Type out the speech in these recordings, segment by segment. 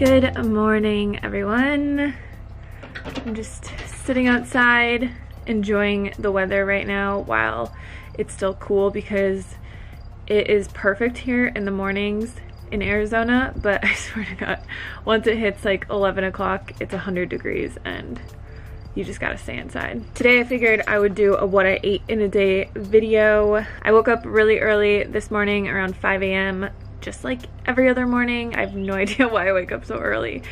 Good morning, everyone. I'm just sitting outside enjoying the weather right now while it's still cool because it is perfect here in the mornings in Arizona, but I swear to God, once it hits like 11 o'clock, it's 100 degrees and you just gotta stay inside. Today I figured I would do a what I ate in a day video. I woke up really early this morning around 5 a.m. just like every other morning. I have no idea why I wake up so early,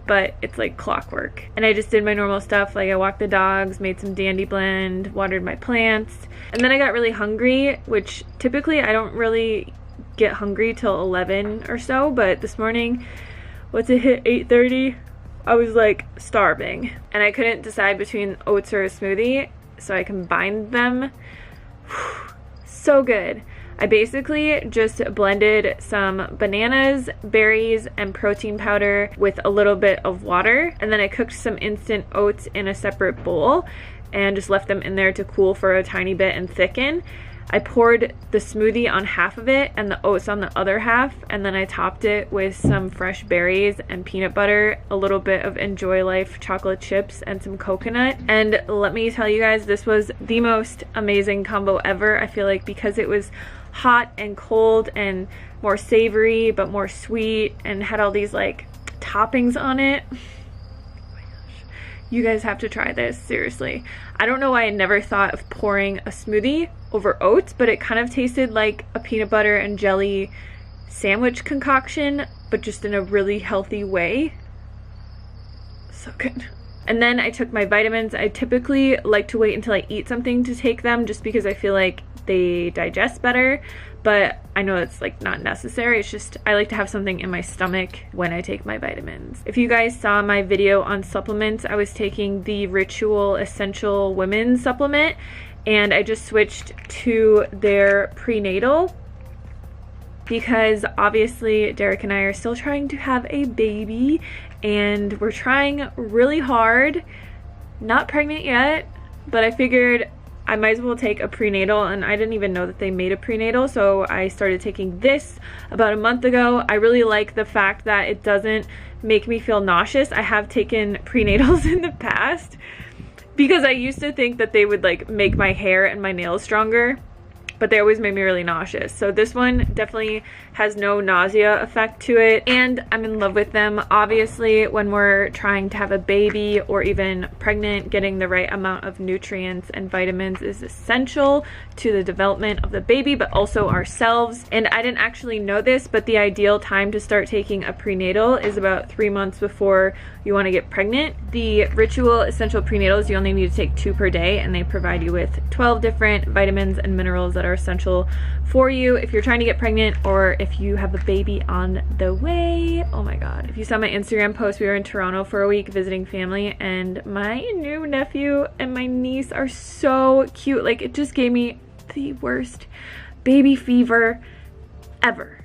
but it's like clockwork. And I just did my normal stuff, like I walked the dogs, made some dandy blend, watered my plants, and then I got really hungry, which typically I don't really get hungry till 11 or so, but this morning, once it hit 8:30, I was like starving and I couldn't decide between oats or a smoothie, so I combined them. So good. I basically just blended some bananas, berries, and protein powder with a little bit of water, and then I cooked some instant oats in a separate bowl and just left them in there to cool for a tiny bit and thicken. I poured the smoothie on half of it and the oats on the other half, and then I topped it with some fresh berries and peanut butter, a little bit of Enjoy Life chocolate chips, and some coconut. And let me tell you guys, this was the most amazing combo ever. I feel like because it was hot and cold and more savory but more sweet and had all these like toppings on it. You guys have to try this, seriously. I don't know why I never thought of pouring a smoothie over oats, but it kind of tasted like a peanut butter and jelly sandwich concoction, but just in a really healthy way. So good. And then I took my vitamins. I typically like to wait until I eat something to take them just because I feel like they digest better, but I know it's like not necessary. It's just I like to have something in my stomach when I take my vitamins. If you guys saw my video on supplements, I was taking the Ritual Essential Women's supplement, and I just switched to their prenatal because obviously Derek and I are still trying to have a baby and we're trying really hard. Not pregnant yet, but I figured I might as well take a prenatal, and I didn't even know that they made a prenatal, so I started taking this about a month ago. I really like the fact that it doesn't make me feel nauseous. I have taken prenatals in the past because I used to think that they would like make my hair and my nails stronger, but they always made me really nauseous. So this one definitely has no nausea effect to it, and I'm in love with them. Obviously, when we're trying to have a baby or even pregnant, getting the right amount of nutrients and vitamins is essential to the development of the baby, but also ourselves. And I didn't actually know this, but the ideal time to start taking a prenatal is about 3 months before you want to get pregnant. The Ritual Essential Prenatals, you only need to take 2 per day, and they provide you with 12 different vitamins and minerals that are essential for you if you're trying to get pregnant or if you have a baby on the way. Oh my God. If you saw my Instagram post, we were in Toronto for a week visiting family, and my new nephew and my niece are so cute. Like, it just gave me the worst baby fever ever.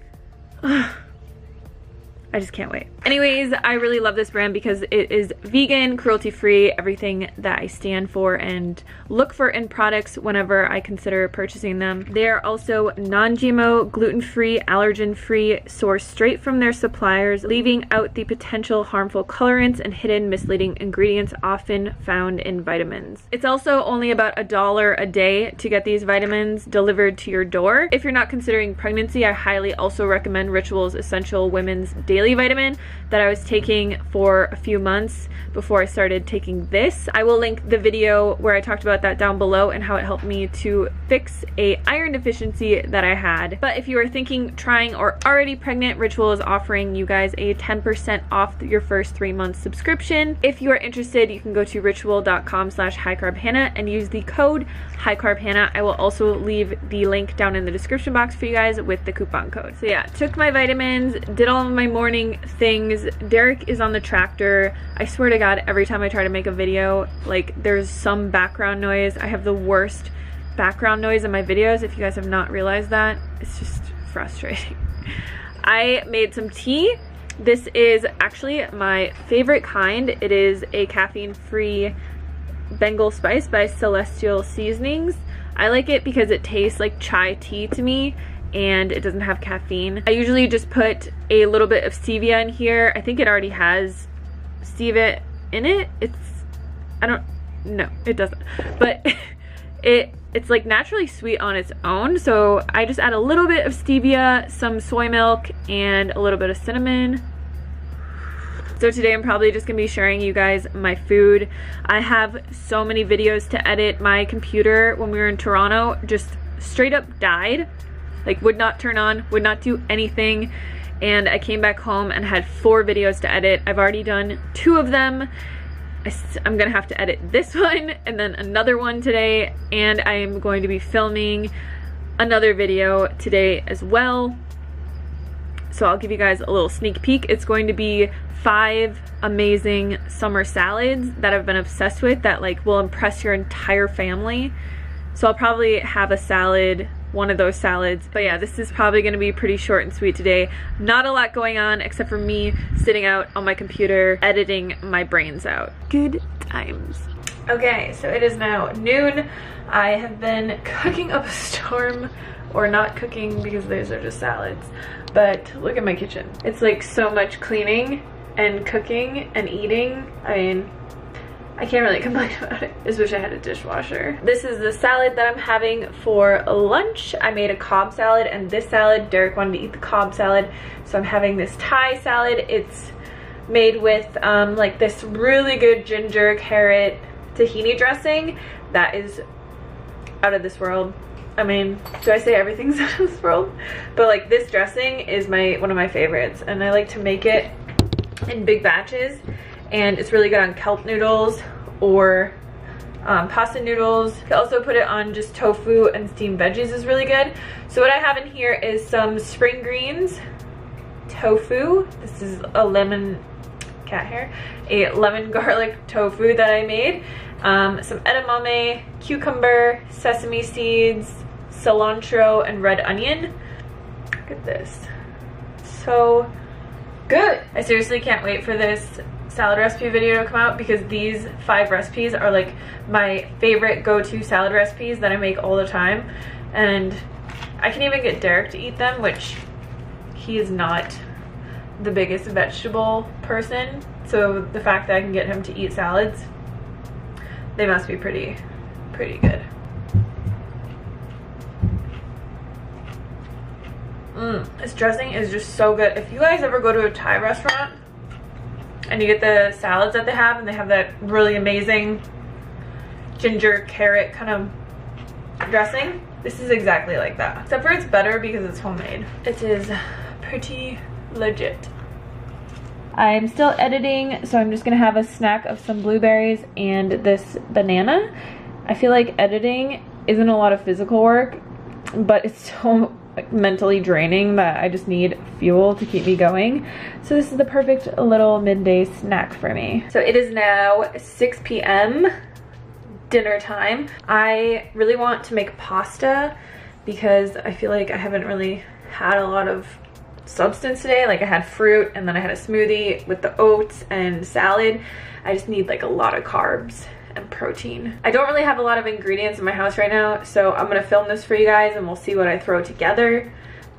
I just can't wait. Anyways, I really love this brand because it is vegan, cruelty-free, everything that I stand for and look for in products whenever I consider purchasing them. They are also non-GMO, gluten-free, allergen-free, sourced straight from their suppliers, leaving out the potential harmful colorants and hidden misleading ingredients often found in vitamins. It's also only about $1 a day to get these vitamins delivered to your door. If you're not considering pregnancy, I highly also recommend Ritual's Essential Women's Daily Vitamin that I was taking for a few months before I started taking this. I will link the video where I talked about that down below and how it helped me to fix a iron deficiency that I had. But if you are thinking, trying, or already pregnant, Ritual is offering you guys a 10% off your first 3 months subscription. If you are interested, you can go to ritual.com/highcarbhannah and use the code highcarbhannah. I will also leave the link down in the description box for you guys with the coupon code. So yeah, took my vitamins, did all of my morning things. Derek is on the tractor. I swear to God, every time I try to make a video, like there's some background noise. I have the worst background noise in my videos. If you guys have not realized that, it's just frustrating. I made some tea. This is actually my favorite kind. It is a caffeine-free Bengal Spice by Celestial Seasonings. I like it because it tastes like chai tea to me, and it doesn't have caffeine. I usually just put a little bit of stevia in here. I think it already has stevia in it. No, it doesn't. But it's like naturally sweet on its own, so I just add a little bit of stevia, some soy milk, and a little bit of cinnamon. So today I'm probably just gonna be sharing you guys my food. I have so many videos to edit. My computer, when we were in Toronto, just straight up died. Like, would not turn on, would not do anything. And I came back home and had 4 videos to edit. I've already done 2 of them. I'm gonna have to edit this one and then another one today, and I am going to be filming another video today as well. So I'll give you guys a little sneak peek. It's going to be 5 amazing summer salads that I've been obsessed with that like will impress your entire family. So I'll probably have a salad, one of those salads. But yeah, this is probably gonna be pretty short and sweet today. Not a lot going on except for me sitting out on my computer editing my brains out. Good times. Okay, so it is now noon. I have been cooking up a storm, or not cooking because those are just salads. But look at my kitchen. It's like so much cleaning and cooking and eating. I mean, I can't really complain about it. Just wish I had a dishwasher. This is the salad that I'm having for lunch. I made a Cobb salad and this salad. Derek wanted to eat the Cobb salad, so I'm having this Thai salad. It's made with like this really good ginger, carrot, tahini dressing that is out of this world. I mean, do I say everything's out of this world? But like this dressing is one of my favorites, and I like to make it in big batches. And it's really good on kelp noodles or pasta noodles. You can also put it on just tofu, and steamed veggies is really good. So what I have in here is some spring greens, tofu. This is a lemon garlic tofu that I made. Some edamame, cucumber, sesame seeds, cilantro, and red onion. Look at this. So good. I seriously can't wait for this salad recipe video to come out, because these 5 recipes are like my favorite go-to salad recipes that I make all the time, and I can even get Derek to eat them, which he is not the biggest vegetable person, so the fact that I can get him to eat salads, they must be pretty good. This dressing is just so good. If you guys ever go to a Thai restaurant and you get the salads that they have, and they have that really amazing ginger carrot kind of dressing, this is exactly like that. Except for it's better because it's homemade. It is pretty legit. I'm still editing, so I'm just gonna have a snack of some blueberries and this banana. I feel like editing isn't a lot of physical work, but it's so mentally draining that I just need fuel to keep me going. So this is the perfect little midday snack for me. So it is now 6 p.m. dinner time. I really want to make pasta because I feel like I haven't really had a lot of substance today. Like I had fruit, and then I had a smoothie with the oats and salad. I just need like a lot of carbs and protein. I don't really have a lot of ingredients in my house right now, so I'm gonna film this for you guys and we'll see what I throw together,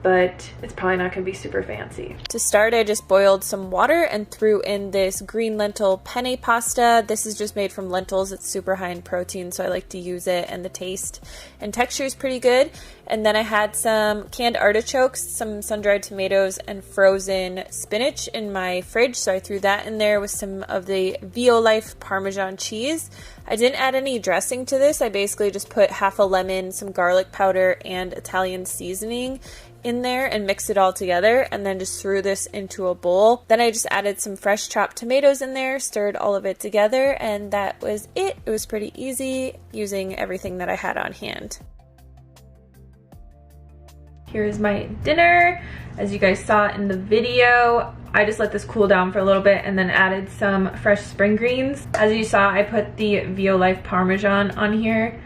but it's probably not gonna be super fancy. To start, I just boiled some water and threw in this green lentil penne pasta. This is just made from lentils. It's super high in protein, so I like to use it, and the taste and texture is pretty good. And then I had some canned artichokes, some sun-dried tomatoes, and frozen spinach in my fridge, so I threw that in there with some of the Violife Parmesan cheese. I didn't add any dressing to this. I basically just put half a lemon, some garlic powder, and Italian seasoning in there and mixed it all together, and then just threw this into a bowl. Then I just added some fresh chopped tomatoes in there, stirred all of it together, and that was it. It was pretty easy using everything that I had on hand. Here's my dinner. As you guys saw in the video, I just let this cool down for a little bit and then added some fresh spring greens. As you saw, I put the Violife Parmesan on here.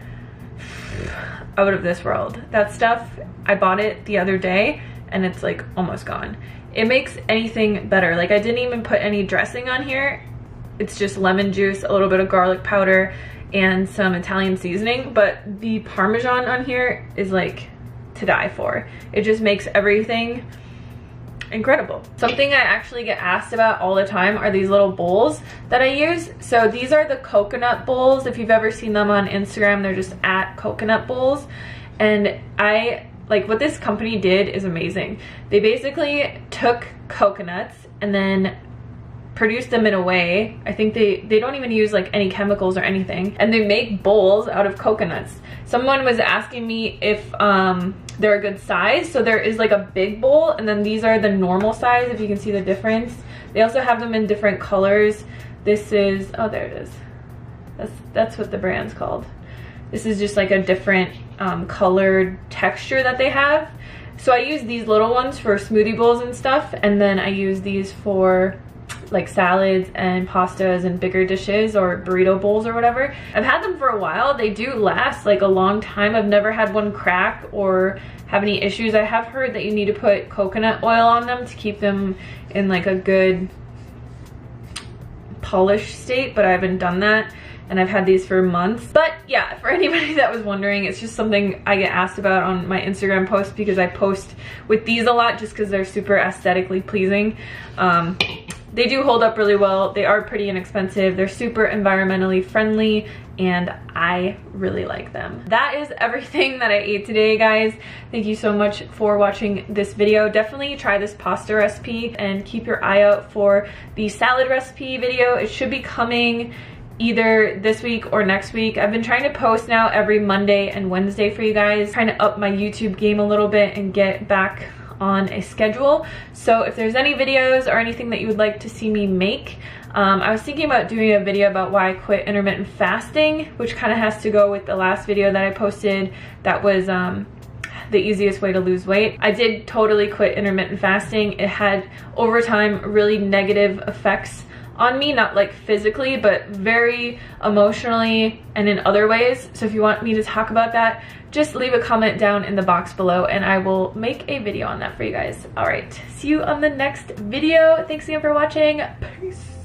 Out of this world. That stuff, I bought it the other day and it's like almost gone. It makes anything better. Like I didn't even put any dressing on here. It's just lemon juice, a little bit of garlic powder, and some Italian seasoning, but the Parmesan on here is like to die for. It just makes everything incredible. Something I actually get asked about all the time are these little bowls that I use. So these are the coconut bowls. If you've ever seen them on Instagram, they're just at coconut bowls. And what this company did is amazing. They basically took coconuts and then produced them in a way, I think they don't even use like any chemicals or anything, and they make bowls out of coconuts. Someone was asking me if they're a good size. So there is like a big bowl, and then these are the normal size, if you can see the difference. They also have them in different colors. This is, oh, there it is. That's what the brand's called. This is just like a different colored texture that they have. So I use these little ones for smoothie bowls and stuff, and then I use these for like salads and pastas and bigger dishes or burrito bowls or whatever. I've had them for a while. They do last like a long time. I've never had one crack or have any issues. I have heard that you need to put coconut oil on them to keep them in like a good polished state, but I haven't done that, and I've had these for months. But yeah, for anybody that was wondering, it's just something I get asked about on my Instagram post, because I post with these a lot just because they're super aesthetically pleasing. They do hold up really well. They are pretty inexpensive. They're super environmentally friendly, and I really like them. That is everything that I ate today, guys. Thank you so much for watching this video. Definitely try this pasta recipe, and keep your eye out for the salad recipe video. It should be coming either this week or next week. I've been trying to post now every Monday and Wednesday for you guys, trying to up my YouTube game a little bit and get back on a schedule. So if there's any videos or anything that you would like to see me make, I was thinking about doing a video about why I quit intermittent fasting, which kind of has to go with the last video that I posted that was the easiest way to lose weight. I did totally quit intermittent fasting. It had over time really negative effects on me, not like physically, but very emotionally and in other ways. So if you want me to talk about that, just leave a comment down in the box below and I will make a video on that for you guys. All right, see you on the next video. Thanks again for watching. Peace.